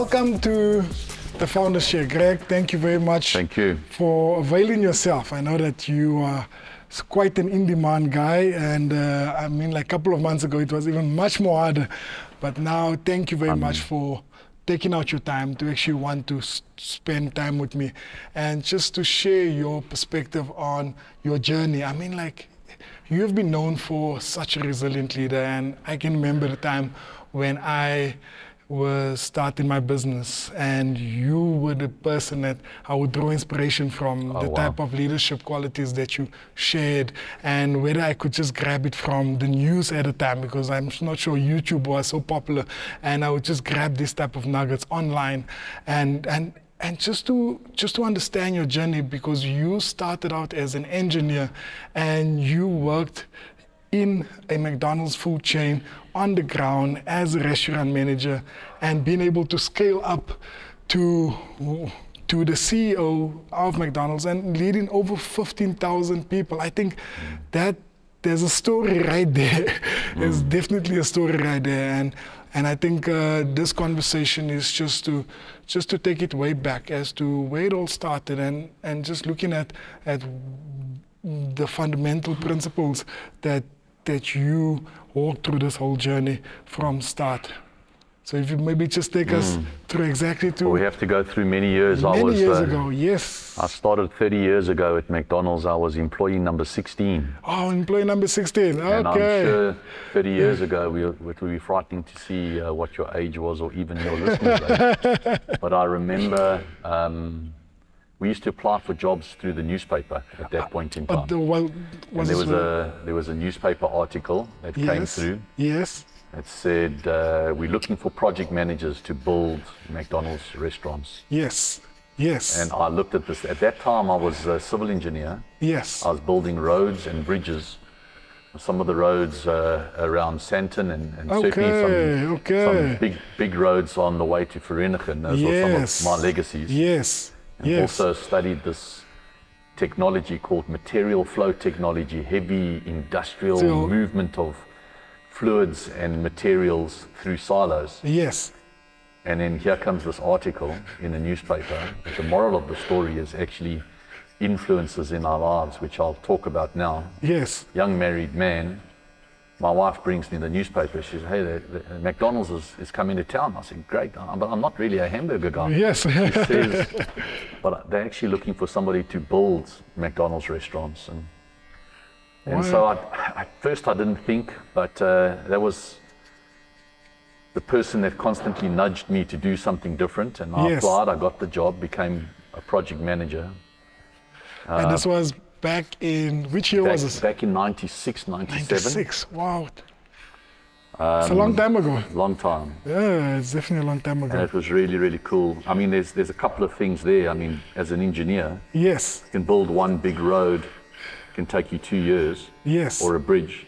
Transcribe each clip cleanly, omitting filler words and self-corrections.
Welcome to the Founders Share. Greg, thank you very much. Thank you. For availing yourself. I know that you are quite an in-demand guy, and I mean, like a couple of months ago, it was even much more harder. But now, thank you very much for taking out your time to actually want to spend time with me and just to share your perspective on your journey. I mean, like, you have been known for such a resilient leader, and I can remember the time when I was starting my business, and you were the person that I would draw inspiration from, type of leadership qualities that you shared, and whether I could just grab it from the news at the time, because I'm not sure YouTube was so popular, and I would just grab this type of nuggets online, and just to understand your journey, because you started out as an engineer and you worked in a McDonald's food chain on the ground as a restaurant manager, and being able to scale up to the CEO of McDonald's and leading over 15,000 people. I think that there's a story right there. There's definitely a story right there, and I think this conversation is just to take it way back as to where it all started, and just looking at the fundamental principles that you walked through this whole journey from start. So if you maybe just take us through exactly to... Well, we have to go through many years. Many years ago, yes. I started 30 years ago at McDonald's. I was employee number 16. Oh, employee number 16, okay. And I'm sure 30 years ago it would be frightening to see what your age was, or even your listeners' age. But I remember we used to apply for jobs through the newspaper at that point in time. And there was a newspaper article that came through. Yes. It said, we're looking for project managers to build McDonald's restaurants. Yes, yes. And I looked at this. At that time, I was a civil engineer. Yes. I was building roads and bridges. Some of the roads around Sandton and certainly some big roads on the way to Vereeniging. Those were some of my legacies. Yes. And also studied this technology called material flow technology, heavy industrial movement of fluids and materials through silos. Yes. And then here comes this article in the newspaper. The moral of the story is actually influences in our lives, which I'll talk about now. Yes. Young married man. My wife brings me the newspaper. She says, hey, the McDonald's is coming to town. I said, great, but I'm not really a hamburger guy. Yes. She says, but they're actually looking for somebody to build McDonald's restaurants. And so at first I didn't think, but that was the person that constantly nudged me to do something different. And I applied, I got the job, became a project manager. And this was back in, which year was this? Back in 96, 97. 96, wow. It's a long time ago. Long time. Yeah, it's definitely a long time ago. And it was really, really cool. I mean, there's a couple of things there. I mean, as an engineer, you can build one big road, can take you 2 years, or a bridge.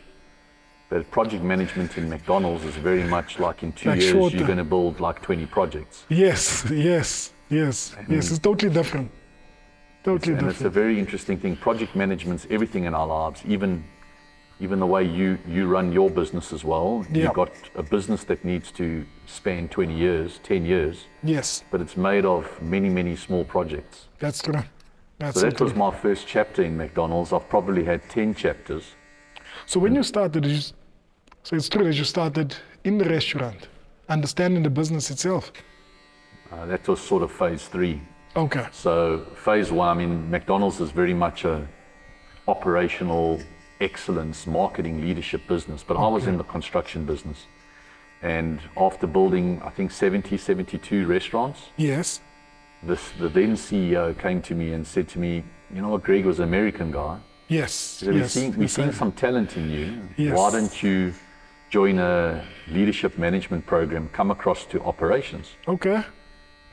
But project management in McDonald's is very much like in 2 years, you're going to build like 20 projects. Yes, it's totally different. And it's a very interesting thing. Project management's everything in our lives, even the way you run your business as well. You've got a business that needs to span 20 years, 10 years. Yes. But it's made of many, many small projects. That's true. So that was my first chapter in McDonald's. I've probably had 10 chapters. So when you started, so it's true that you started in the restaurant, understanding the business itself. That was sort of phase 3. Okay. So phase 1, I mean, McDonald's is very much a operational excellence, marketing, leadership business, but I was in the construction business. And after building, I think 72 restaurants, the then CEO came to me and said to me, you know what, Greg was an American guy. Yes. We've seen some talent in you. Why don't you join a leadership management program, come across to operations? Okay.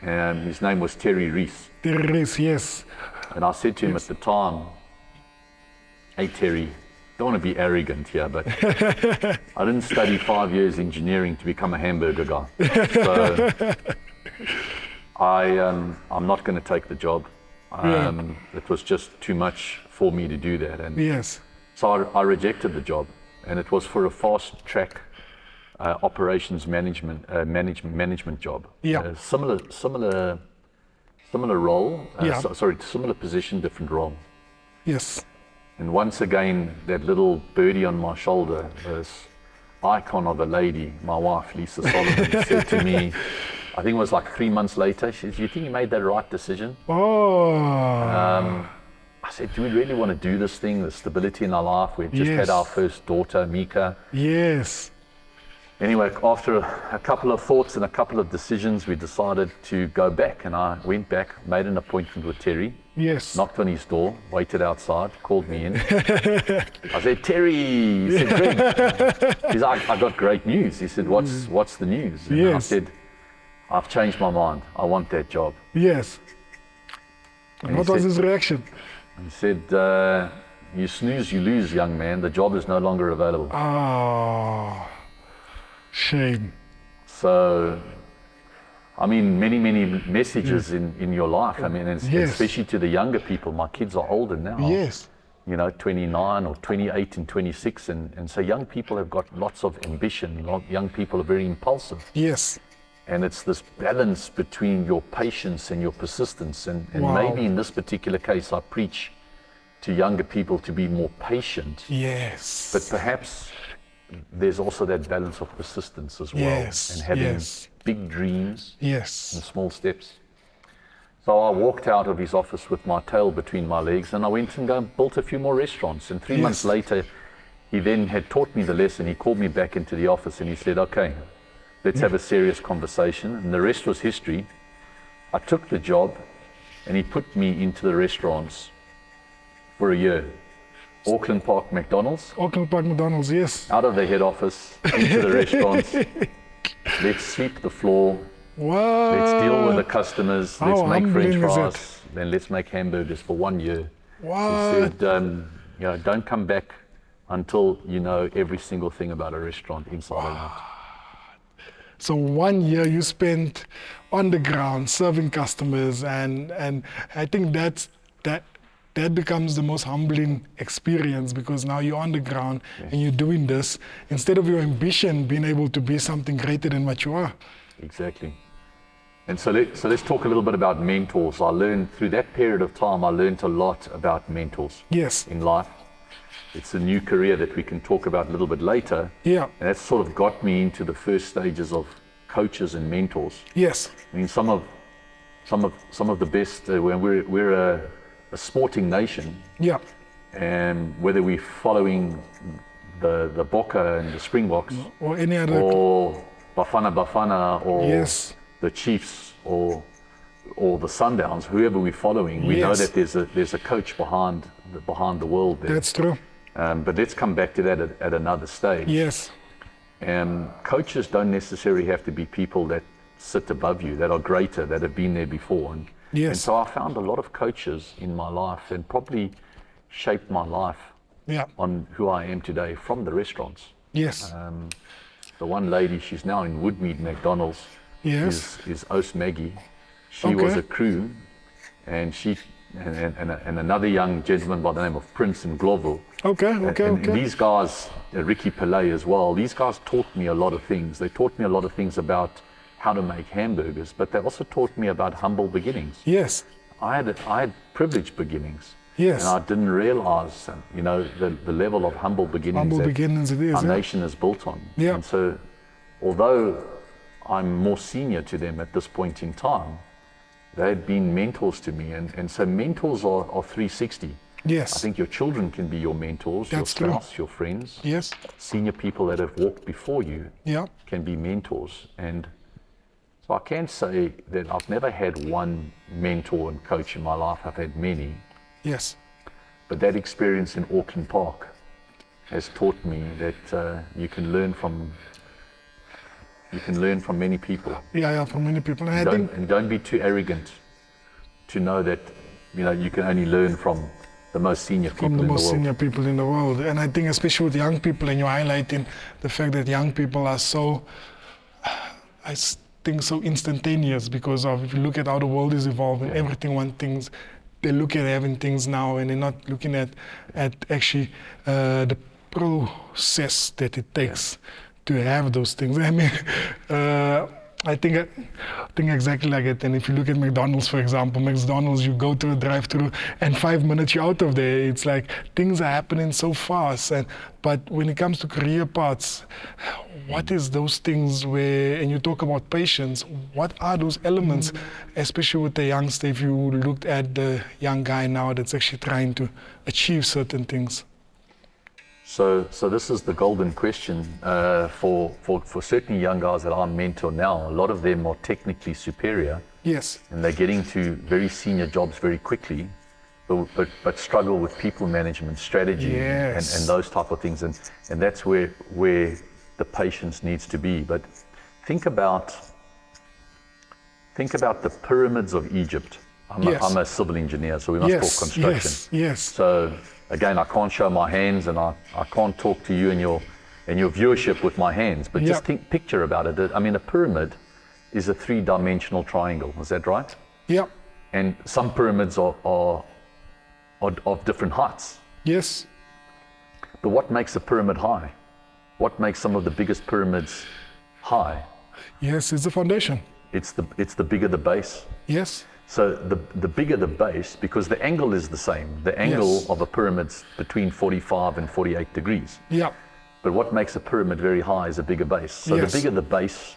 His name was Terry Reese. Terry Reese, yes. And I said to him at the time, hey Terry, don't want to be arrogant here, but I didn't study 5 years engineering to become a hamburger guy. So I'm not going to take the job. It was just too much for me to do that. And so I rejected the job, and it was for a fast track operations management job. Yeah. Similar role. Yeah. Similar position, different role. Yes. And once again, that little birdie on my shoulder, this icon of a lady, my wife, Lisa Solomon, said to me, I think it was like 3 months later, she said, "Do you think you made the right decision?" Oh. I said, "Do we really want to do this thing, the stability in our life? We just had our first daughter, Mika." Yes. Anyway, after a couple of thoughts and a couple of decisions, we decided to go back. And I went back, made an appointment with Terry. Yes. Knocked on his door, waited outside, called me in. I said, "Terry," he said, "Greg." He's like, "I got great news." He said, what's the news?" And I said, "I've changed my mind. I want that job." Yes. And what was his reaction? He said, "You snooze, you lose, young man. The job is no longer available." Oh, shame. So, I mean, many messages in your life. I mean, especially to the younger people. My kids are older now. Yes. 29 or 28 and 26. And so young people have got lots of ambition. Young people are very impulsive. Yes. And it's this balance between your patience and your persistence. And maybe in this particular case, I preach to younger people to be more patient. Yes. But perhaps there's also that balance of persistence as well. Yes. And having big dreams and small steps. So I walked out of his office with my tail between my legs, and I went and built a few more restaurants. And 3 months later, he then had taught me the lesson. He called me back into the office and he said, "Okay, let's have a serious conversation." And the rest was history. I took the job and he put me into the restaurants for a year. Auckland Park McDonald's. Auckland Park McDonald's, yes. Out of the head office, into the restaurants. Let's sweep the floor. What? Let's deal with the customers. Let's make French humbling is fries. Then let's make hamburgers for 1 year. What? He said, "Don't come back until you know every single thing about a restaurant inside and out." So 1 year you spent on the ground serving customers, and I think that becomes the most humbling experience, because now you're on the ground and you're doing this instead of your ambition being able to be something greater than what you are. Exactly. And so let's talk a little bit about mentors. I learned through that period of time, I learned a lot about mentors in life. It's a new career that we can talk about a little bit later. Yeah. And that sort of got me into the first stages of coaches and mentors. Yes. I mean, some of the best, when we're a sporting nation. Yeah. And whether we're following the Bokke and the Springboks, or any other, or Bafana, or the Chiefs, or the Sundowns, whoever we're following, we know that there's a coach behind the world there. That's true. But let's come back to that at another stage. Yes. Coaches don't necessarily have to be people that sit above you, that are greater, that have been there before. And so I found a lot of coaches in my life, and probably shaped my life on who I am today from the restaurants. Yes. The one lady, she's now in Woodmead McDonald's, is Oos Maggie. She was a crew, and and another young gentleman by the name of Prince in Glovo. And these guys, Ricky Pillay as well, these guys taught me a lot of things. They taught me a lot of things about how to make hamburgers, but they also taught me about humble beginnings. Yes. I had privileged beginnings. Yes. And I didn't realize, the level of humble beginnings our nation is built on. Yeah. And so, although I'm more senior to them at this point in time, they had been mentors to me. And so mentors are 360. Yes. I think your children can be your mentors, your spouse, your friends. Yes. Senior people that have walked before you can be mentors. And so I can't say that I've never had one mentor and coach in my life. I've had many. Yes. But that experience in Auckland Park has taught me that you can learn from many people. From many people. And don't be too arrogant to know that you can only learn from the most senior people in the world. From the most senior people in the world. And I think especially with young people, and you're highlighting the fact that young people are so instantaneous, because of, if you look at how the world is evolving, everything wants things. They look at having things now, and they're not looking at actually the process that it takes have those things. I mean, I think exactly like it. And if you look at McDonald's, for example, McDonald's, you go to a drive-through and 5 minutes you're out of there. It's like things are happening so fast. But when it comes to career paths, what is those things where, and you talk about patience, what are those elements, especially with the youngster, if you looked at the young guy now that's actually trying to achieve certain things? So this is the golden question for certain young guys that I mentor now. A lot of them are technically superior. Yes. And they're getting to very senior jobs very quickly, but struggle with people management, strategy, yes. and those type of things. And that's where the patience needs to be. But think about the pyramids of Egypt. I'm a civil engineer, so we must talk construction. Yes. So again, I can't show my hands, and I can't talk to you and your viewership with my hands. But just picture about it. I mean, a pyramid is a 3-dimensional triangle. Is that right? Yeah. And some pyramids are of different heights. Yes. But what makes a pyramid high? What makes some of the biggest pyramids high? Yes, it's the foundation. It's the bigger the base. Yes. So the bigger the base, because the angle is the same. The angle of a pyramid's between 45 and 48 degrees. Yeah. But what makes a pyramid very high is a bigger base. So the bigger the base,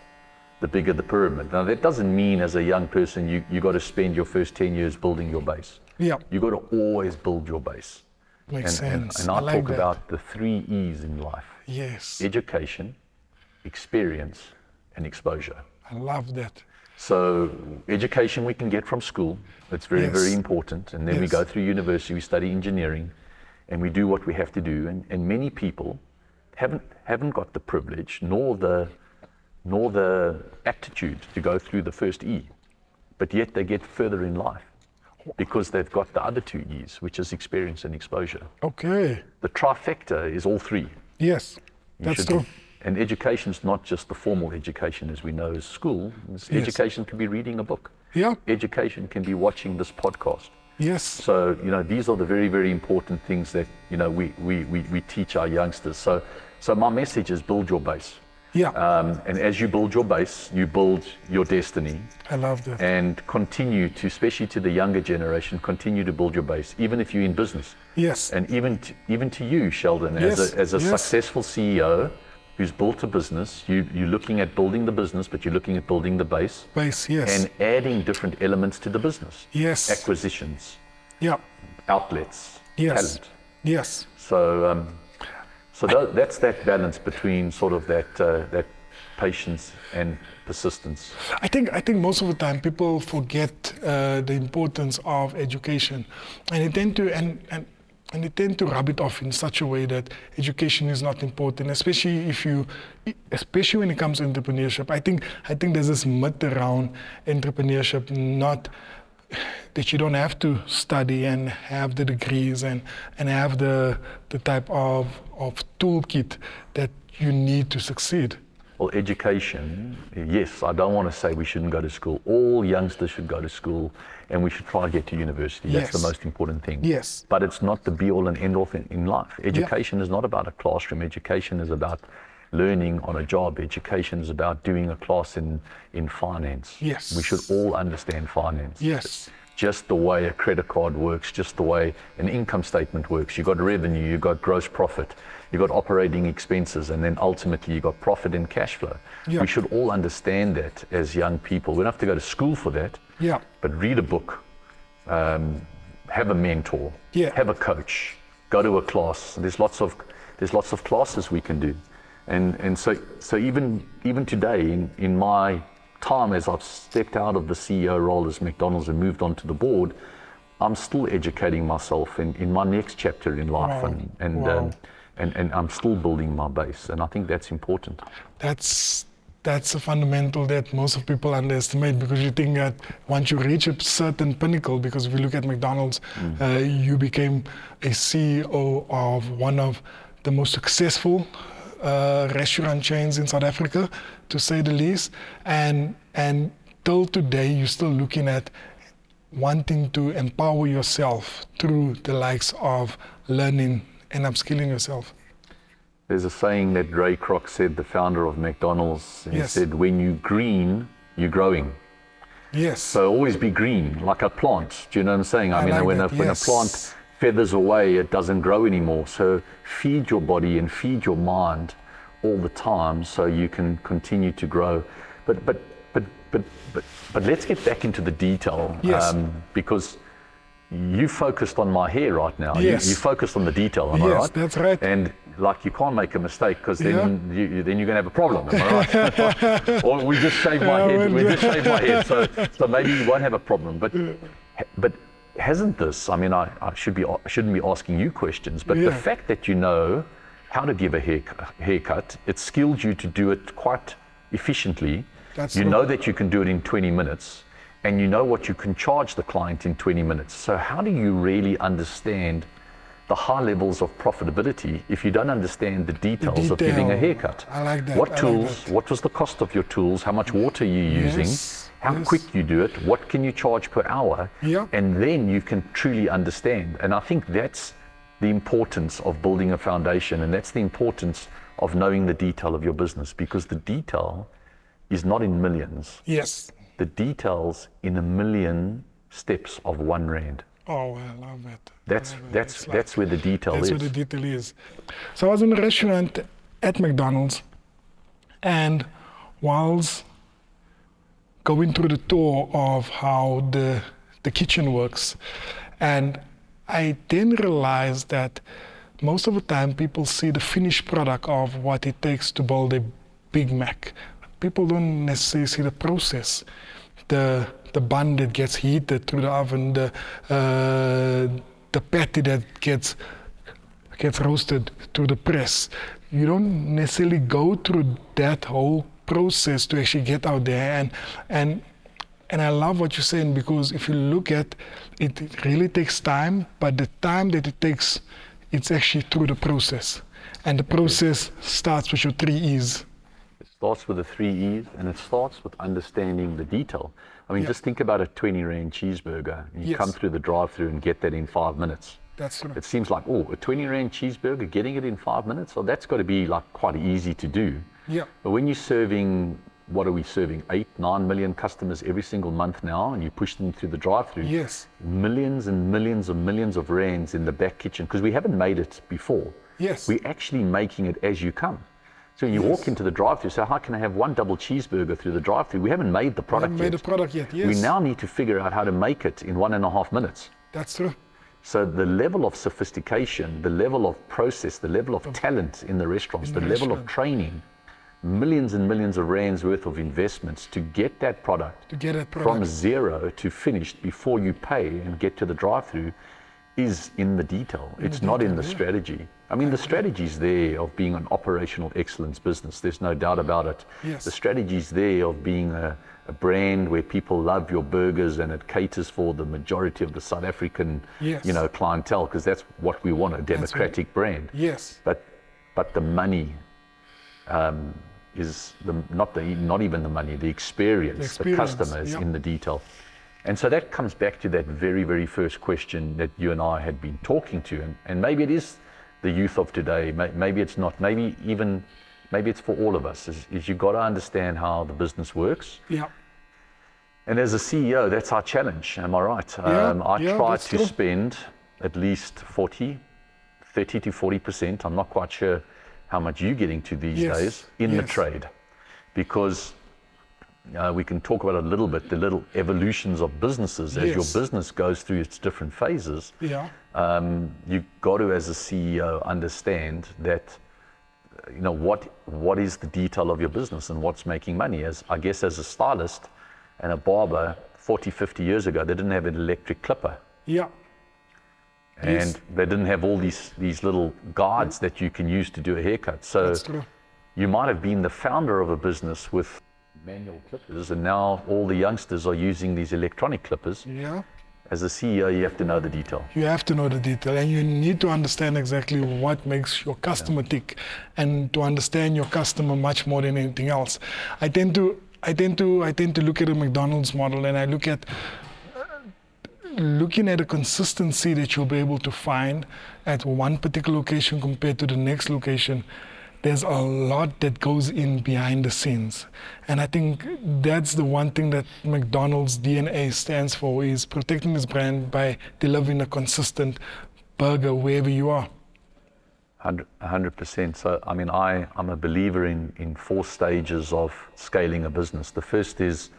the bigger the pyramid. Now that doesn't mean as a young person you got to spend your first 10 years building your base. Yeah. You got to always build your base. Makes sense. And I like talk that. about the 3 E's in life. Yes. Education, experience, and exposure. I love that. So education we can get from school. It's very important. And then we go through university, we study engineering, and we do what we have to do. And many people haven't got the privilege nor the aptitude to go through the first E, but yet they get further in life because they've got the other 2 E's, which is experience and exposure. Okay. The trifecta is all 3. Yes, that's true. And education is not just the formal education as we know as school. Education can be reading a book. Yeah. Education can be watching this podcast. Yes. So, these are the very, very important things that, we teach our youngsters. So my message is build your base. Yeah. And as you build your base, you build your destiny. I love that. And continue to, especially to the younger generation, continue to build your base, even if you're in business. Yes. And even to you, Sheldon, as a successful CEO who's built a business, you're looking at building the business, but you're looking at building the base. Base, yes. And adding different elements to the business. Yes. Acquisitions. Yeah. Outlets. Yes. Talent. Yes. So that's that balance between sort of that patience and persistence. I think most of the time people forget the importance of education, and they tend to rub it off in such a way that education is not important, especially when it comes to entrepreneurship. I think there's this myth around entrepreneurship, not that you don't have to study and have the degrees and have the type of toolkit that you need to succeed. Well, education, yes, I don't want to say we shouldn't go to school. All youngsters should go to school and we should try to get to university. That's the most important thing. Yes. But it's not the be all and end all in life. Education is not about a classroom. Education is about learning on a job. Education is about doing a class in finance. Yes. We should all understand finance. Yes. Just the way a credit card works, just the way an income statement works. You've got revenue, you've got gross profit, you've got operating expenses, and then ultimately you've got profit and cash flow. Yeah. We should all understand that as young people. We don't have to go to school for that, but read a book, have a mentor, have a coach, go to a class. There's lots of classes we can do. And so even today, in my time as I've stepped out of the CEO role as McDonald's and moved on to the board, I'm still educating myself in my next chapter in life. Wow. And I'm still building my base. And I think that's important. That's a fundamental that most of people underestimate, because you think that once you reach a certain pinnacle, because if you look at McDonald's, you became a CEO of one of the most successful restaurant chains in South Africa, to say the least, and till today you're still looking at wanting to empower yourself through the likes of learning and upskilling yourself. There's a saying that Ray Kroc said, the founder of McDonald's, and he said, when you green, you're growing. Yes. So always be green, like a plant. Do you know what I'm saying? I mean, like when that, a plant feathers away, it doesn't grow anymore. So feed your body and feed your mind all the time so you can continue to grow. But let's get back into the detail, because you focused on my hair right now. You focused on the detail, am I right? Yes, that's right. And like, you can't make a mistake, because then you're going to have a problem, am I right? Or we just shaved my head. We just shaved my head, so maybe you won't have a problem. But hasn't this? I mean, I shouldn't be asking you questions, but the fact that you know how to give a haircut, it skilled you to do it quite efficiently. You know that you can do it in 20 minutes. And you know what you can charge the client in 20 minutes. So how do you really understand the high levels of profitability if you don't understand the details of giving a haircut? I like that. What tools, what was the cost of your tools, how much water you're using, how quick you do it, what can you charge per hour, and then you can truly understand. And I think that's the importance of building a foundation, and that's the importance of knowing the detail of your business, because the detail is not in millions. Yes. The details in a million steps of R1. Oh, I love it. That's where the detail is. That's where the detail is. So I was in a restaurant at McDonald's, and whilst going through the tour of how the kitchen works, and I then realized that most of the time people see the finished product of what it takes to build a Big Mac. People don't necessarily see the process, the bun that gets heated through the oven, the patty that gets roasted through the press. You don't necessarily go through that whole process to actually get out there. And I love what you're saying, because if you look at it, it really takes time, but the time that it takes, it's actually through the process. And the process starts with your 3 E's. Starts with the 3 E's, and it starts with understanding the detail. I mean, just think about a 20 Rand cheeseburger. You come through the drive-through and get that in 5 minutes. That's true. It seems like, a 20 Rand cheeseburger, getting it in 5 minutes, well, that's got to be like quite easy to do. Yeah. But when you're serving, what are we serving, 8-9 million customers every single month now, and you push them through the drive-through, millions and millions of rands in the back kitchen, because we haven't made it before. We're actually making it as you come. So when you walk into the drive-thru, so how can I have one double cheeseburger through the drive-thru? We haven't made the product yet. We now need to figure out how to make it in 1.5 minutes. That's true. So the level of sophistication, the level of process, the level of talent in the restaurants, the level of training, millions and millions of rands worth of investments to get that product, from zero to finished before you pay and get to the drive-thru is in the detail. It's not in the strategy. I mean, the strategy's there of being an operational excellence business. There's no doubt about it. The strategy's there of being a brand where people love your burgers, and it caters for the majority of the South African, clientele, because that's what we want, a democratic brand. But the money is not even the money, the experience. The customer is in the detail. And so that comes back to that very, very first question that you and I had been talking to, and maybe it is the youth of today, maybe it's not, maybe it's for all of us, is you've got to understand how the business works. And as a CEO, that's our challenge, am I right? I try to spend at least 30 to 40%, I'm not quite sure how much you're getting to these days, in the trade. Because we can talk about it a little bit, the little evolutions of businesses as your business goes through its different phases. You've got to, as a CEO, understand that, what is the detail of your business and what's making money. As a stylist and a barber 40, 50 years ago, they didn't have an electric clipper. And they didn't have all these little guides that you can use to do a haircut. So you might have been the founder of a business with manual clippers, and now all the youngsters are using these electronic clippers. As a CEO, you have to know the detail. You have to know the detail, and you need to understand exactly what makes your customer tick, and to understand your customer much more than anything else. I tend to look at a McDonald's model, and I look at looking at the consistency that you'll be able to find at one particular location compared to the next location. there's a lot that goes in behind the scenes. And I think that's the one thing that McDonald's DNA stands for, is protecting its brand by delivering a consistent burger wherever you are. 100%. So, I mean, I'm a believer in 4 stages of scaling a business. The first is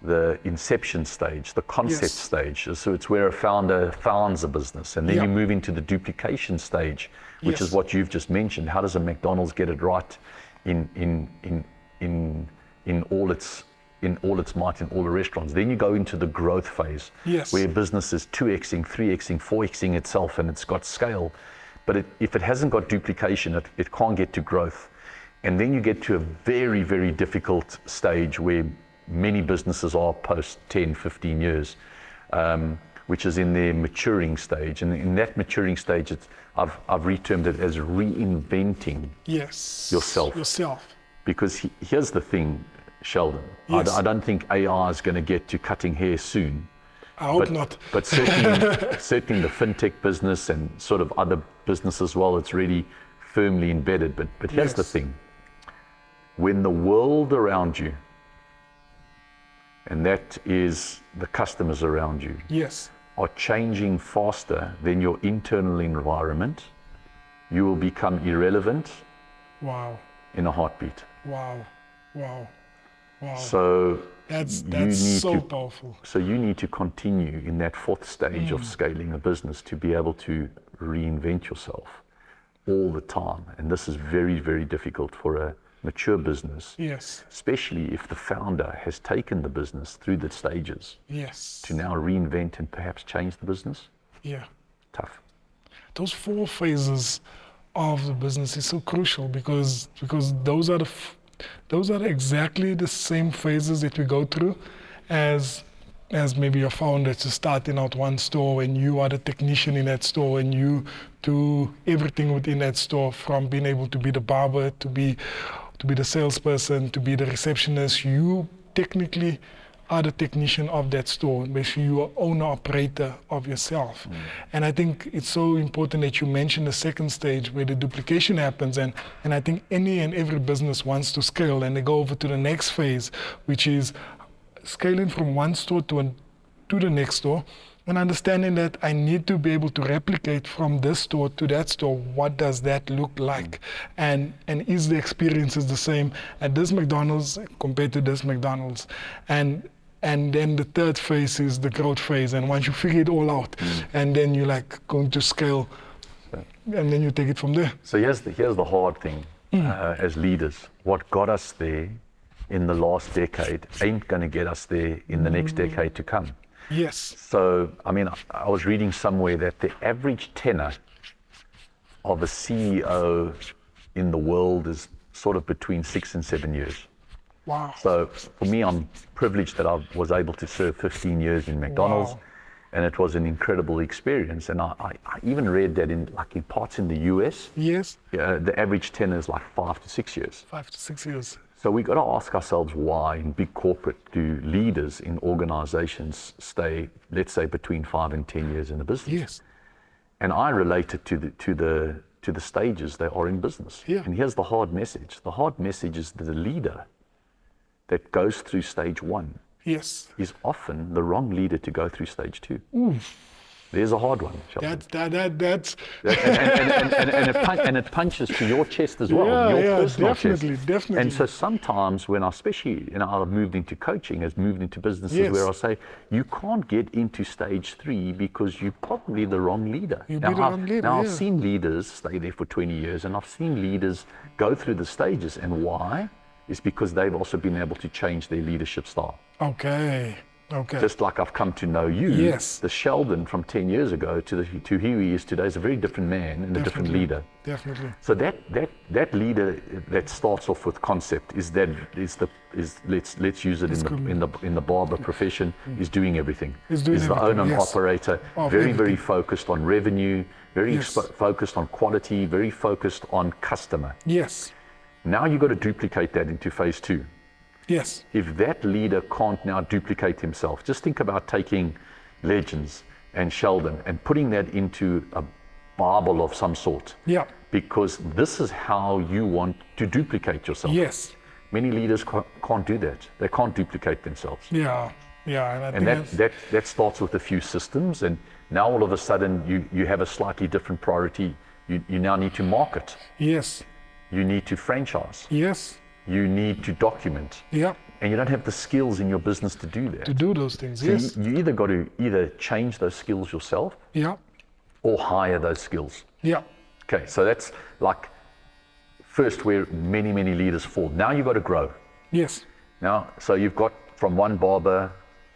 the inception stage, the concept stage. So it's where a founder founds a business, and then you move into the duplication stage, which is what you've just mentioned. How does a McDonald's get it right in all its might in all the restaurants? Then you go into the growth phase, where business is 2xing, 3xing, 4xing itself, and it's got scale. But if it hasn't got duplication, it can't get to growth. And then you get to a very, very difficult stage where many businesses are post 10, 15 years, which is in their maturing stage. And in that maturing stage, I've retermed it as reinventing yourself. Because here's the thing, Sheldon. I don't think AI is going to get to cutting hair soon. I hope not. But certainly the fintech business and sort of other businesses as well, it's really firmly embedded. But here's the thing. When the world around you, and that is the customers around you, are changing faster than your internal environment, you will become irrelevant in a heartbeat. Wow. So that's so powerful. So you need to continue in that 4th stage of scaling a business to be able to reinvent yourself all the time. And this is very, very difficult for a mature business, especially if the founder has taken the business through the stages to now reinvent and perhaps change the business. Tough. Those 4 phases of the business is so crucial, because those are exactly the same phases that we go through as maybe a founder just starting out one store, and you are the technician in that store, and you do everything within that store, from being able to be the barber, to be the salesperson, to be the receptionist. You technically are the technician of that store. Basically, you are owner operator of yourself. And I think it's so important that you mention the 2nd stage where the duplication happens. And I think any and every business wants to scale, and they go over to the next phase, which is scaling from one store to the next store, and understanding that I need to be able to replicate from this store to that store. What does that look like? And is the experiences the same at this McDonald's compared to this McDonald's? And then the 3rd phase is the growth phase. And once you figure it all out, and then you're like going to scale, and then you take it from there. So here's the hard thing as leaders. What got us there in the last decade ain't going to get us there in the next decade to come. So, I mean, I was reading somewhere that the average tenure of a CEO in the world is sort of between 6 and 7 years. Wow. So for me, I'm privileged that I was able to serve 15 years in McDonald's, and it was an incredible experience. And I even read that in parts in the US, the average tenure is like 5 to 6 years. 5 to 6 years. So we've got to ask ourselves why in big corporate do leaders in organizations stay, let's say, between 5 and 10 years in a business? And I relate it to the stages they are in business. And here's the hard message. The hard message is that the leader that goes through stage 1 is often the wrong leader to go through stage 2. There's a hard one. That's and it punches to your chest as well, your personal chest. Definitely. And so sometimes when I've moved into coaching, I've moved into businesses where I say, you can't get into stage 3 because you're probably the wrong leader. I've seen leaders stay there for 20 years, and I've seen leaders go through the stages. And why? It's because they've also been able to change their leadership style. Okay. Just like I've come to know you, the Sheldon from 10 years ago to who he is today is a very different man and a different leader. Definitely. So that leader that starts off with concept let's use it in the barber profession, is doing everything. Is the owner operator, very focused on revenue, very focused on quality, very focused on customer. Now you've got to duplicate that into phase 2. If that leader can't now duplicate himself, just think about taking Legends and Sheldon and putting that into Bible of some sort. Yeah. Because this is how you want to duplicate yourself. Yes. Many leaders can't do that. They can't duplicate themselves. Yeah. Yeah. And that starts with a few systems, and now all of a sudden you have a slightly different priority. You now need to market. Yes. You need to franchise. Yes. You need to document. Yeah. And you don't have the skills in your business to do that. To do those things, So yes. you either got to change those skills yourself Yeah. or hire those skills. Yeah. Okay, so that's like first where many leaders fall. Now you've got to grow. Yes. Now, so you've got from one barber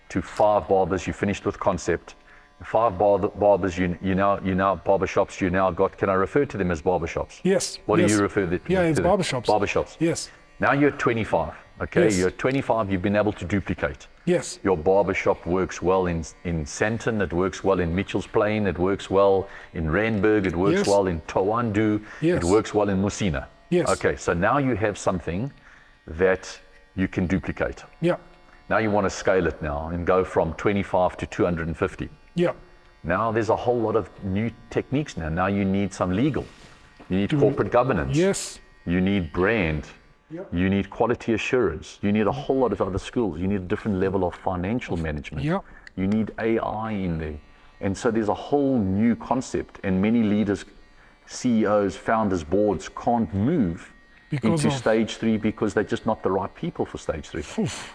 to 5 barbers. You finished with concept. 5 barbers. You now barbershops. You now got. Can I refer to them as barbershops? Yes. What yes. do you refer to? Yeah, it's them? barbershops. Barbershops. Yes. Now you're 25. Okay, Yes. you're 25. You've been able to duplicate. Yes. Your barbershop works well in Sandton, it works well in Mitchell's Plain, it works well in Randburg, it works Yes. well in Tawandu, Yes. it works well in Musina. Yes. Okay, so now you have something that you can duplicate. Yeah. Now you want to scale it now and go from 25 to 250. Yeah. Now there's a whole lot of new techniques now. Now you need some legal, you need corporate governance, Yes. you need brand. Yep. You need quality assurance. You need a whole lot of other skills. You need a different level of financial management. Yep. You need AI in there. And so there's a whole new concept. And many leaders, CEOs, founders, boards can't move Because into of- stage 3 because they're just not the right people for stage 3. Oof.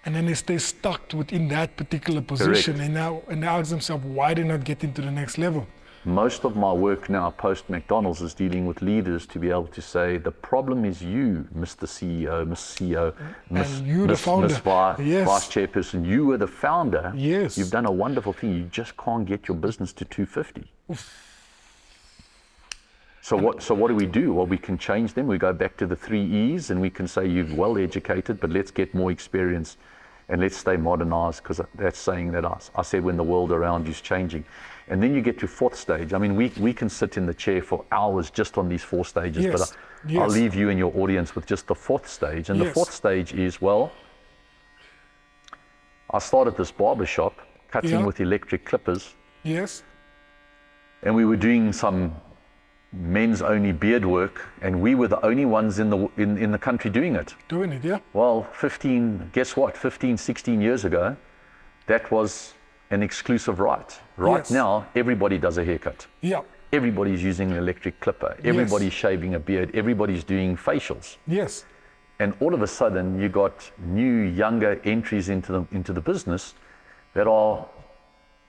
And then they stay stuck within that particular position, Correct. and they ask themselves why they not get into the next level. Most of my work now post McDonald's is dealing with leaders to be able to say the problem is you, Mr. CEO, Miss CEO, Miss, And you, the Miss, founder. Miss Yes. Vice Chairperson. You were the founder. Yes. You've done a wonderful thing. You just can't get your business to 250. So what do we do? Well, we can change them. We go back to the 3 E's and we can say you're well educated, but let's get more experience and let's stay modernized, because that's saying that I said when the world around you is changing. And then you get to 4th stage. I mean, we can sit in the chair for hours just on these 4 stages, Yes. but I'll Yes. leave you and your audience with just the 4th stage. And the Yes. 4th stage is, well, I started this barbershop, cutting Yeah. with electric clippers, Yes. and we were doing some men's only beard work, and we were the only ones in the country doing it. Doing it, yeah. Well, 16 years ago, that was an exclusive right. Right Yes. now, everybody does a haircut. Yeah. Everybody's using an electric clipper. Everybody's shaving a beard. Everybody's doing facials. Yes. And all of a sudden, you got new, younger entries into the business that are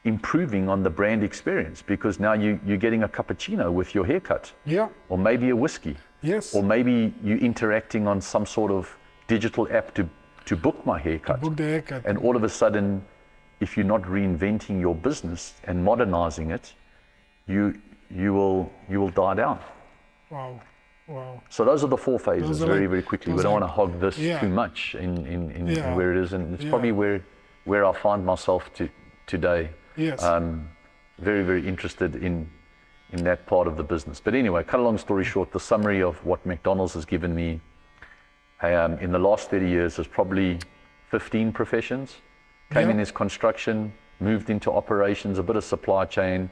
improving on the brand experience, because now you're getting a cappuccino with your haircut, Yeah. or maybe a whiskey, Yes. or maybe you're interacting on some sort of digital app to book my haircut. Book the haircut. And all of a sudden, if you're not reinventing your business and modernizing it, you will die down. Wow. Wow. So those are the 4 phases, Those are very, like- very quickly. We those don't are- want to hog this Yeah. too much in Yeah. where it is. And it's Yeah. probably where I find myself today. Yes. Very, very interested in that part of the business. But anyway, cut a long story short, the summary of what McDonald's has given me in the last 30 years is probably 15 professions. Came Yeah. in as construction, moved into operations, a bit of supply chain,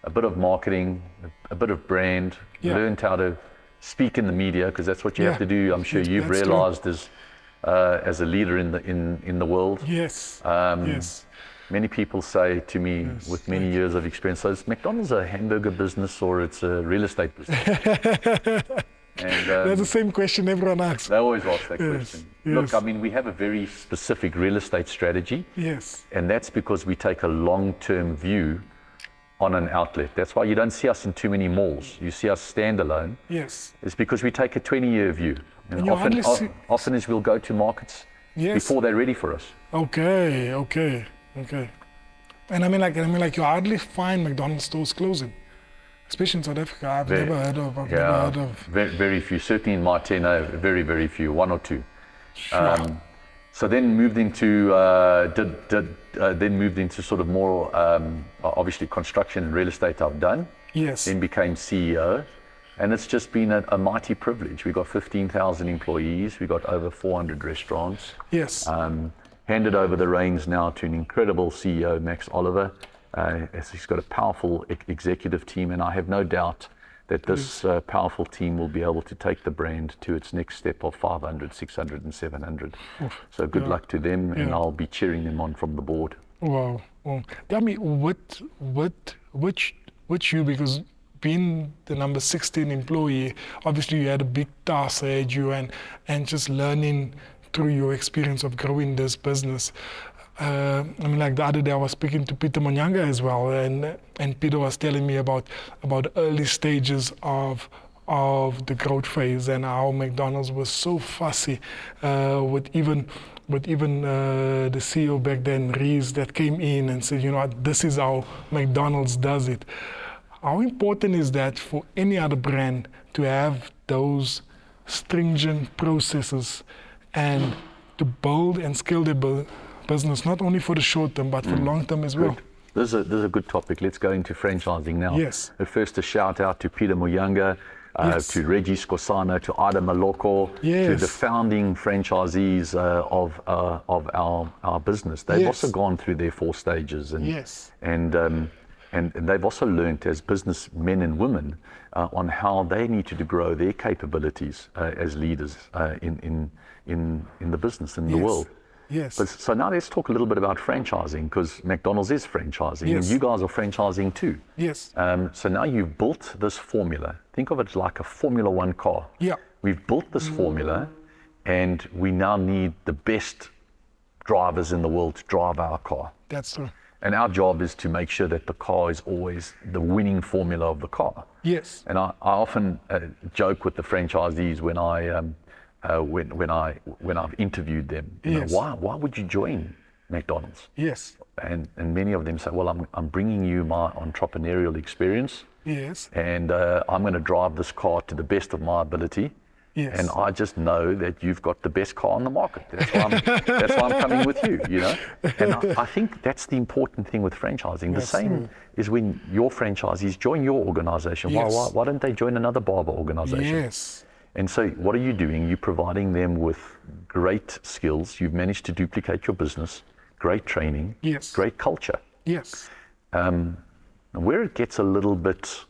a bit of marketing, a bit of brand, Yeah. learned how to speak in the media, because that's what you have Yeah. to do. I'm sure you've That's true. realized as a leader in the world. Yes. Yes. Many people say to me, with many years of experience, so is McDonald's a hamburger business or it's a real estate business? And That's the same question everyone asks. they always ask that Yes, question. yes. Look, I mean, we have a very specific real estate strategy, Yes. and that's because we take a long-term view on an outlet. That's why you don't see us in too many malls. You see us standalone. Yes. It's because we take a 20-year view. And you hardly see- often as we'll go to markets Yes. before they're ready for us. Okay. Okay. Okay. And I mean, like you hardly find McDonald's stores closing, especially in South Africa. I've never heard of. Very, very few. Certainly in my tenure, very, very few. 1 or 2. So then moved into sort of more obviously construction and real estate. I've done. Yes. Then became CEO, and it's just been a mighty privilege. We got 15,000 employees. We got over 400 restaurants. Yes. Handed over the reins now to an incredible CEO, Max Oliver, He's got a powerful executive team, and I have no doubt that this powerful team will be able to take the brand to its next step of 500, 600, and 700. So good luck to them, and I'll be cheering them on from the board. Wow. Tell me, which you, because being the number 16 employee, obviously you had a big task ahead of you, and just learning through your experience of growing this business. I mean, like the other day I was speaking to Peter Monyanga as well, and Peter was telling me about the early stages of the growth phase, and how McDonald's was so fussy with even the CEO back then, Rees, that came in and said, you know, this is how McDonald's does it. How important is that for any other brand to have those stringent processes and to build and scale their business, not only for the short term, but for long term as well? This is a good topic. Let's go into franchising now. Yes. But first, a shout out to Peter Muyanga, to Reggie Scosano, to Ida Maloko, to the founding franchisees of our business. They've also gone through their 4 stages, and they've also learned as businessmen and women on how they needed to grow their capabilities as leaders in the business, in the world. Yes. But, so now let's talk a little bit about franchising, because McDonald's is franchising, and you guys are franchising too. Yes. So now you've built this formula. Think of it like a Formula One car. Yeah. We've built this formula, and we now need the best drivers in the world to drive our car. That's true. And our job is to make sure that the car is always the winning formula of the car. Yes. And I often joke with the franchisees when I've interviewed them. You know, why would you join McDonald's? Yes. And many of them say, well, I'm bringing you my entrepreneurial experience. Yes. And I'm going to drive this car to the best of my ability. Yes. And I just know that you've got the best car on the market. That's why I'm coming with you, you know. And I think that's the important thing with franchising. The same is when your franchisees join your organization. Yes. Why don't they join another barber organization? Yes. And so what are you doing? You're providing them with great skills. You've managed to duplicate your business, great training, great culture. Yes. Where it gets a little bit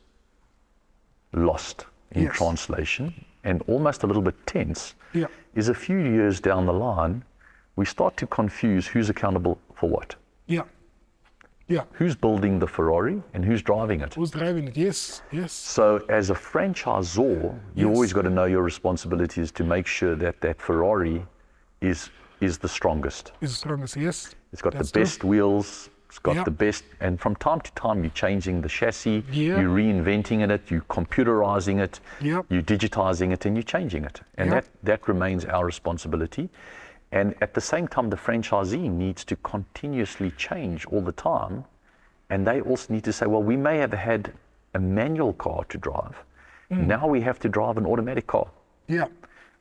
lost in translation and almost a little bit tense is a few years down the line, we start to confuse who's accountable for what. Yeah. Yeah. Who's building the Ferrari and who's driving it? Who's driving it? Yes. Yes. So as a franchisor, you always got to know your responsibility is to make sure that that Ferrari is the strongest. Is the strongest, yes. It's got the best wheels. It's got the best, and from time to time you're changing the chassis, you're reinventing it, you're computerizing it, you're digitizing it, and you're changing it. And that remains our responsibility. And at the same time, the franchisee needs to continuously change all the time. And they also need to say, well, we may have had a manual car to drive. Now we have to drive an automatic car. Yeah.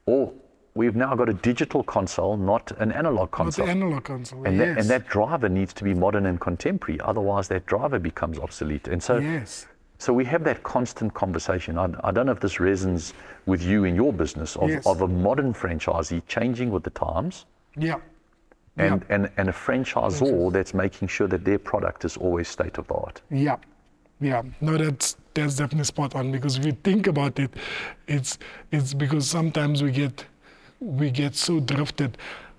Or we've now got a digital console, not an analog console. Not the analog console, and that driver needs to be modern and contemporary. Otherwise, that driver becomes obsolete. And so, so we have that constant conversation. I don't know if this resonates with you in your business of a modern franchisee changing with the times. And a franchisor that's making sure that their product is always state of the art. Yeah, no, that's definitely spot on, because if you think about it, it's because sometimes we get so drifted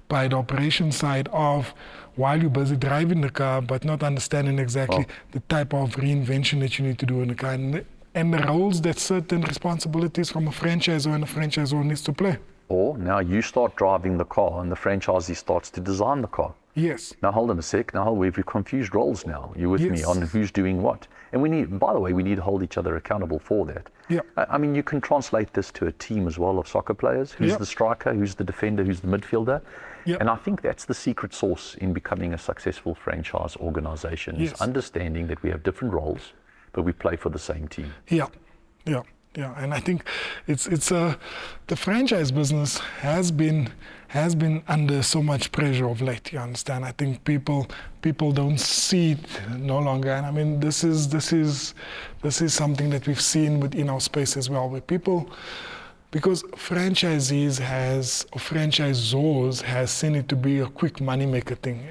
by the operation side of while you're busy driving the car, but not understanding exactly the type of reinvention that you need to do in the car, and the roles that certain responsibilities from a franchisor and a franchisor needs to play. Or now you start driving the car and the franchisee starts to design the car. Yes. Now hold on a sec. Now we've confused roles now. You're with me on who's doing what. And we need, by the way, we need to hold each other accountable for that. Yeah. I mean, you can translate this to a team as well of soccer players. Who's the striker, who's the defender, who's the midfielder. And I think that's the secret sauce in becoming a successful franchise organization, is understanding that we have different roles, but we play for the same team. Yeah, and I think the franchise business has been under so much pressure of late. You understand? I think people don't see it no longer, and I mean this is something that we've seen within our space as well, where people Because franchisors has seen it to be a quick moneymaker thing,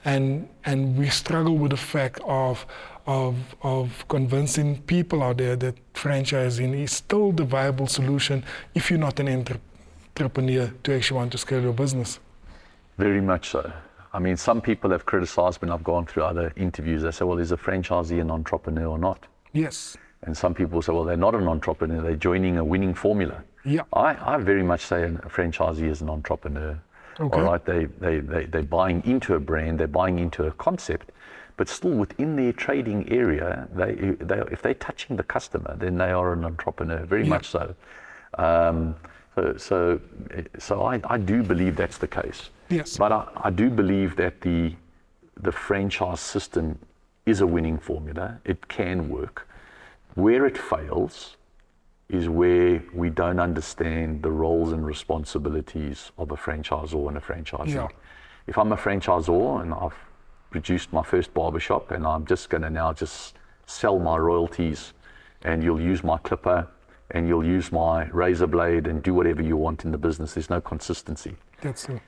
and we struggle with the fact of convincing people out there that franchising is still the viable solution if you're not an entrepreneur to actually want to scale your business. Very much so. I mean, some people have criticized when I've gone through other interviews. They say, well, is a franchisee an entrepreneur or not? Yes. And some people say, well, they're not an entrepreneur, they're joining a winning formula. Yeah. I very much say a franchisee is an entrepreneur. Okay. All right, they're buying into a brand, they're buying into a concept, but still within their trading area, if they're touching the customer, then they are an entrepreneur, very much so. So I do believe that's the case. Yes. But I do believe that the franchise system is a winning formula. It can work. Where it fails is where we don't understand the roles and responsibilities of a franchisor and a franchisee. Yeah. If I'm a franchisor and I've produced my first barbershop and I'm just going to now just sell my royalties, and you'll use my clipper and you'll use my razor blade and do whatever you want in the business, there's no consistency. That's true.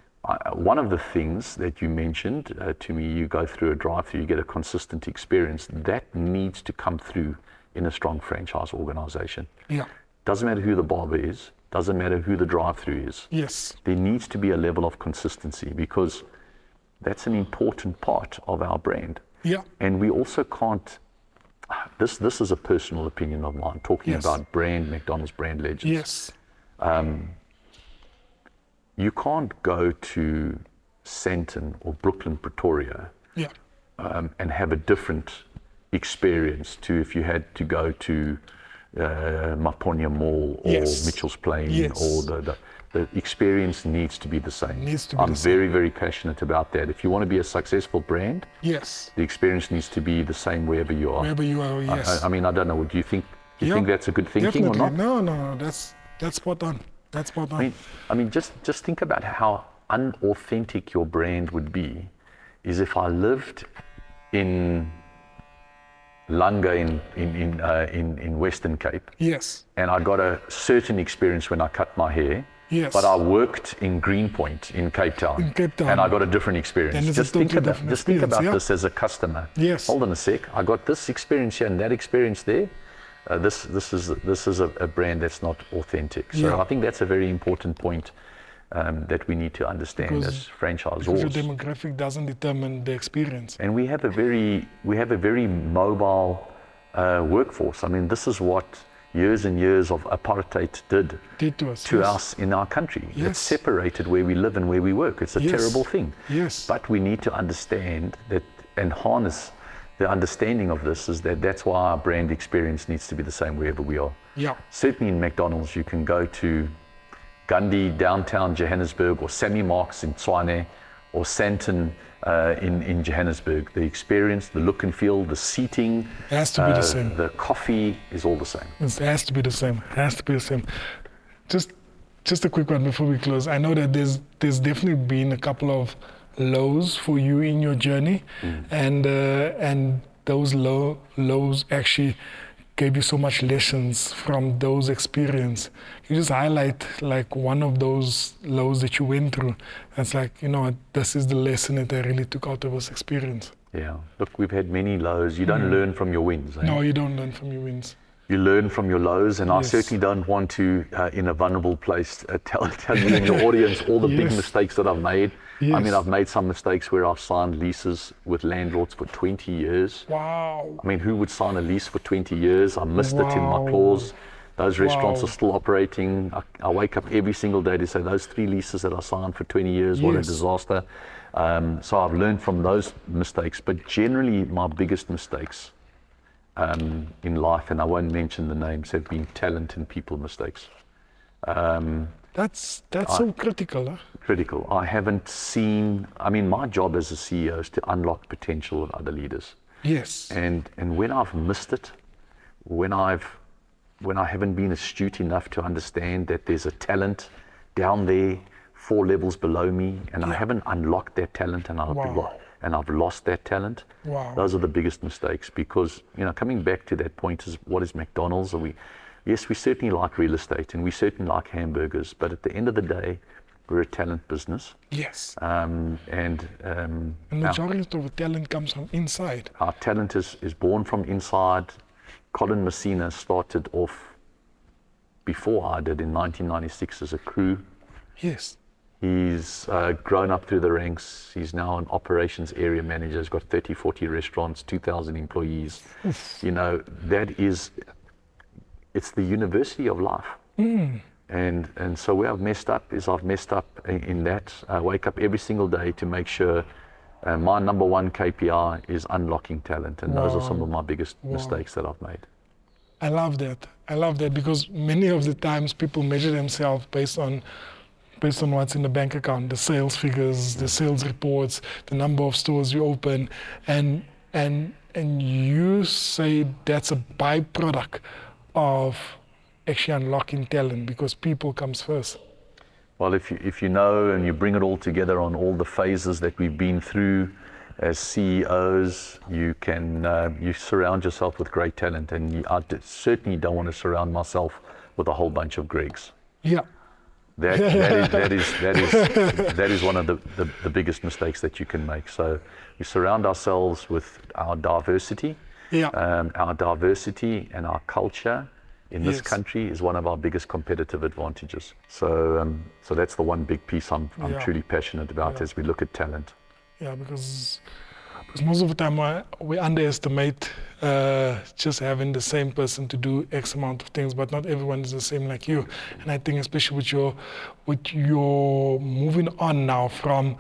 One of the things that you mentioned to me, you go through a drive-through, you get a consistent experience. That needs to come through in a strong franchise organization. Yeah. Doesn't matter who the barber is, doesn't matter who the drive-through is. Yes. There needs to be a level of consistency, because that's an important part of our brand. Yeah. And we also can't, this is a personal opinion of mine, talking about McDonald's brand legends. Yes. You can't go to Sandton or Brooklyn, Pretoria, and have a different experience to if you had to go to Maponya Mall or Mitchell's Plain, or the experience needs to be the same. I'm very, very passionate about that. If you want to be a successful brand, the experience needs to be the same wherever you are. Wherever you are, yes. I mean, I don't know. Do you think that's a good thinking or not? No. That's spot on. That's spot on. I mean, just think about how unauthentic your brand would be. Is if I lived in Langa in Western Cape, and I got a certain experience when I cut my hair, but I worked in Greenpoint in Cape Town, and I got a different experience. Just think about this as a customer. Hold on a sec, I got this experience here and that experience there. This is a brand that's not authentic. So I think that's a very important point that we need to understand as franchisors. Because your demographic doesn't determine the experience. And we have a very mobile workforce. I mean, this is what years and years of apartheid did to us in our country. It separated where we live and where we work. It's a terrible thing. But we need to understand that and harness the understanding of this, is that's why our brand experience needs to be the same wherever we are. Certainly in McDonald's, you can go to Gandhi, downtown Johannesburg, or Sammy Marks in Tshwane, or Sandton in Johannesburg. The experience, the look and feel, the seating, it has to be the same. The coffee is all the same. It has to be the same. It has to be the same. Just a quick one before we close. I know that there's definitely been a couple of lows for you in your journey, and those lows actually gave you so much lessons from those experiences. You just highlight like one of those lows that you went through. It's like, this is the lesson that I really took out of this experience. Yeah, look, we've had many lows. You don't learn from your wins. No, you don't learn from your wins. You learn from your lows, and I certainly don't want to, in a vulnerable place, tell you and your audience all the big mistakes that I've made. I mean, I've made some mistakes where I've signed leases with landlords for 20 years. Wow. I mean, who would sign a lease for 20 years? I missed it in my clause. Those restaurants are still operating. I wake up every single day to say those 3 leases that I signed for 20 years, what a disaster. So I've learned from those mistakes, but generally my biggest mistakes in life, and I won't mention the names, have been talent and people mistakes. That's so critical, huh? Critical. I haven't seen, I mean, my job as a CEO is to unlock potential of other leaders. Yes. And when I've missed it, when I haven't been astute enough to understand that there's a talent down there 4 levels below me, and I haven't unlocked that talent, and I've lost that talent. Those are the biggest mistakes, because coming back to that point is, what is McDonald's? yes, we certainly like real estate and we certainly like hamburgers, but at the end of the day, we're a talent business. Yes. And majority of the talent comes from inside. our talent is born from inside. Colin Messina started off before I did in 1996 as a crew. Yes. He's grown up through the ranks. He's now an operations area manager. He's got 30, 40 restaurants, 2,000 employees. You know, it's the university of life. And so where I've messed up is I've messed up in that. I wake up every single day to make sure my number one KPI is unlocking talent. And those are some of my biggest mistakes that I've made. I love that. I love that because many of the times people measure themselves based on what's in the bank account, the sales figures, the sales reports, the number of stores you open, and you say that's a byproduct of actually unlocking talent because people comes first. Well, if you know and you bring it all together on all the phases that we've been through as CEOs, you surround yourself with great talent, and I certainly don't want to surround myself with a whole bunch of Gregs. Yeah. That is one of the biggest mistakes that you can make. So we surround ourselves with our diversity. Yeah. Our diversity and our culture in this country is one of our biggest competitive advantages. So that's the one big piece I'm truly passionate about as we look at talent. Yeah, because most of the time we underestimate just having the same person to do X amount of things, but not everyone is the same like you. And I think especially with your moving on now from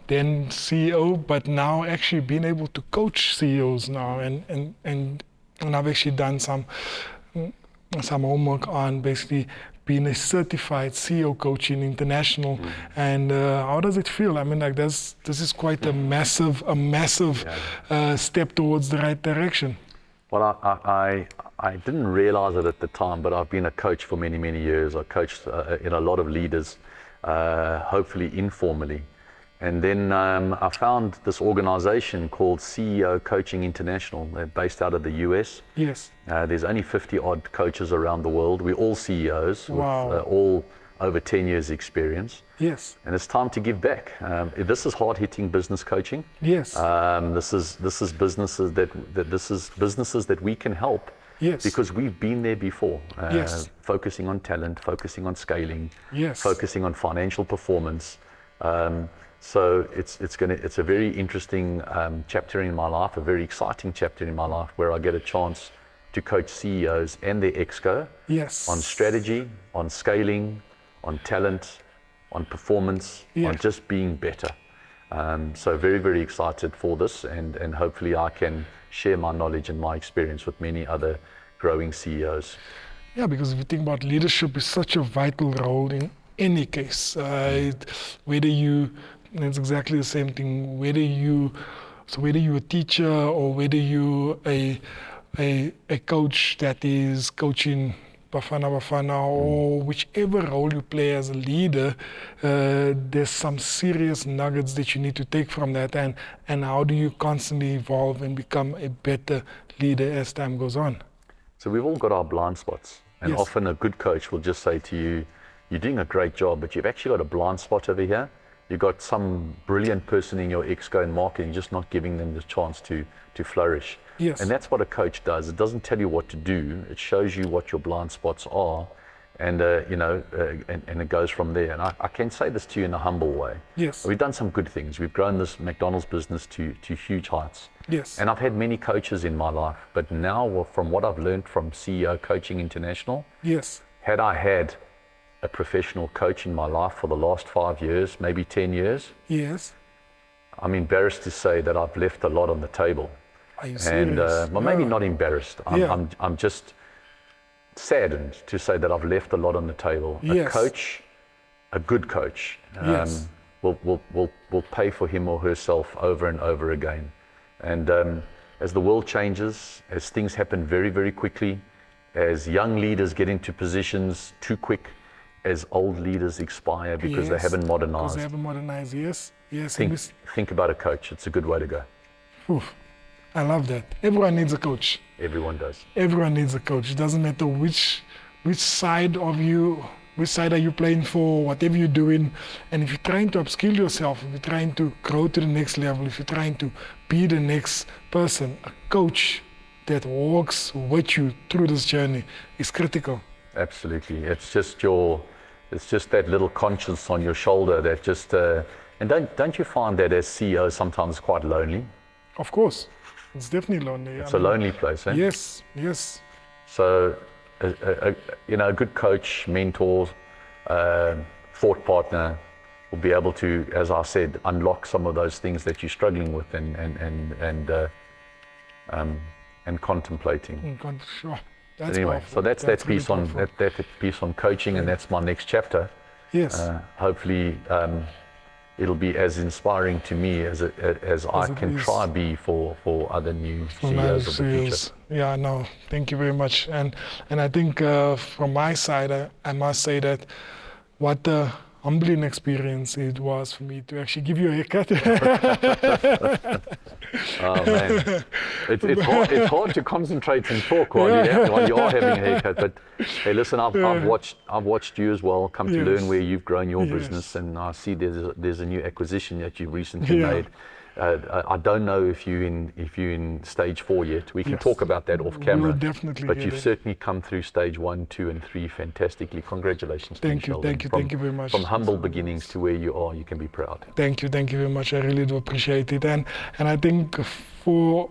then CEO, but now actually being able to coach CEOs now, and I've actually done some homework on basically being a certified CEO coach in international. And how does it feel? I mean, like this is quite a massive step towards the right direction. Well, I didn't realize it at the time, but I've been a coach for many, many years. I coached in a lot of leaders, hopefully informally. And then I found this organization called CEO Coaching International. They're based out of the US. Yes. There's only 50 odd coaches around the world. We're all CEOs with all over 10 years experience. Yes. And it's time to give back. This is hard-hitting business coaching. Yes. This is businesses that we can help. Yes. Because we've been there before. Yes. Focusing on talent, focusing on scaling, yes. focusing on financial performance. So it's a very interesting chapter in my life, a very exciting chapter in my life, where I get a chance to coach CEOs and their exco on strategy, on scaling, on talent, on performance, on just being better. So very, very excited for this, and hopefully I can share my knowledge and my experience with many other growing CEOs. Yeah, because if you think about leadership, is such a vital role in any case. It's exactly the same thing. Whether you're a teacher or whether you're a coach that is coaching Bafana, or whichever role you play as a leader, there's some serious nuggets that you need to take from that, and how do you constantly evolve and become a better leader as time goes on? So we've all got our blind spots, and often a good coach will just say to you, you're doing a great job, but you've actually got a blind spot over here. You've got some brilliant person in your exco and marketing, just not giving them the chance to flourish. Yes. And that's what a coach does. It doesn't tell you what to do. It shows you what your blind spots are, and and it goes from there. And I can say this to you in a humble way. Yes. We've done some good things. We've grown this McDonald's business to huge heights. Yes. And I've had many coaches in my life, but now from what I've learned from CEO Coaching International, had I had a professional coach in my life for the last 5 years, maybe 10 years, I'm embarrassed to say that I've left a lot on the table. Are you serious? Well, maybe not embarrassed. I'm just saddened to say that I've left a lot on the table. A good coach, will pay for him or herself over and over again. And as the world changes, as things happen very, very quickly, as young leaders get into positions too quick, as old leaders expire because they haven't modernized. Yes. Think about a coach. It's a good way to go. Oof. I love that. Everyone needs a coach. Everyone does. Everyone needs a coach. It doesn't matter which side of you, which side are you playing for, whatever you're doing. And if you're trying to upskill yourself, if you're trying to grow to the next level, if you're trying to be the next person, a coach that walks with you through this journey is critical. Absolutely. It's just that little conscience on your shoulder that just, and don't you find that as CEO sometimes quite lonely? Of course. It's definitely lonely. It's a lonely place, eh? Yes, yes. So, a good coach, mentor, thought partner will be able to, as I said, unlock some of those things that you're struggling with and contemplating. Sure. That's anyway, powerful. so that's that piece really on that piece on coaching, and that's my next chapter. Yes. Hopefully, it'll be as inspiring to me as I can try be for other new CEOs of the future. Yeah, no, thank you very much. And I think from my side, I must say that what a humbling experience it was for me to actually give you a haircut. Oh man, it's hard to concentrate and talk while you are having a haircut. But hey, listen, I've watched you as well come to learn where you've grown your business, and I see there's a new acquisition that you recently made. I don't know if you're in stage 4 yet. We can talk about that off camera. We'll definitely. But you've certainly come through stage 1, 2, and 3 fantastically. Congratulations. Thank you very much. From humble beginnings to where you are, you can be proud. Thank you very much. I really do appreciate it, and I think for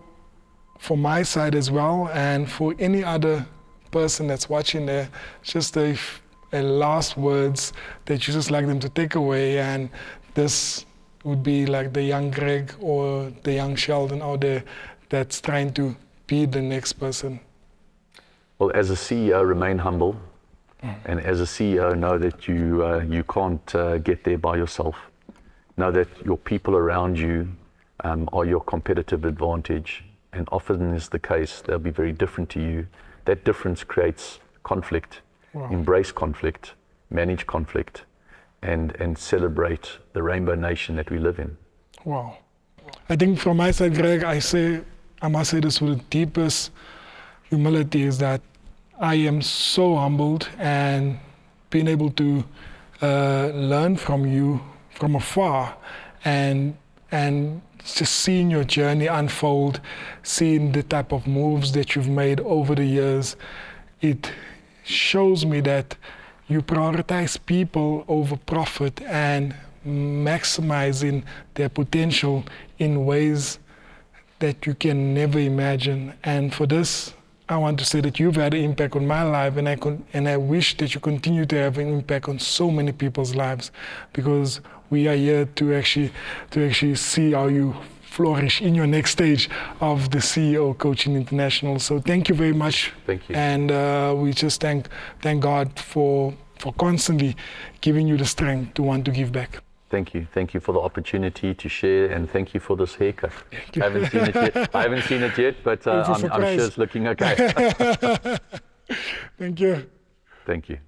my side as well, and for any other person that's watching there, just a last words that you just like them to take away, and this would be like the young Greg or the young Sheldon out there that's trying to be the next person. Well, as a CEO, remain humble, and as a CEO, know that you can't get there by yourself. Know that your people around you are your competitive advantage, and often is the case they'll be very different to you. That difference creates conflict. Wow. Embrace conflict, manage conflict, and celebrate the rainbow nation that we live in. Wow. I think from my side, Greg, I must say this with the deepest humility, is that I am so humbled, and being able to learn from you from afar, and just seeing your journey unfold, seeing the type of moves that you've made over the years, it shows me that you prioritize people over profit and maximizing their potential in ways that you can never imagine. And for this, I want to say that you've had an impact on my life, and I wish that you continue to have an impact on so many people's lives, because we are here to actually see how you flourish in your next stage of the CEO Coaching International. So thank you very much. Thank you. And we just thank God for constantly giving you the strength to want to give back. Thank you. Thank you for the opportunity to share, and thank you for this haircut. I haven't seen it yet, but I'm sure it's looking okay. Thank you. Thank you.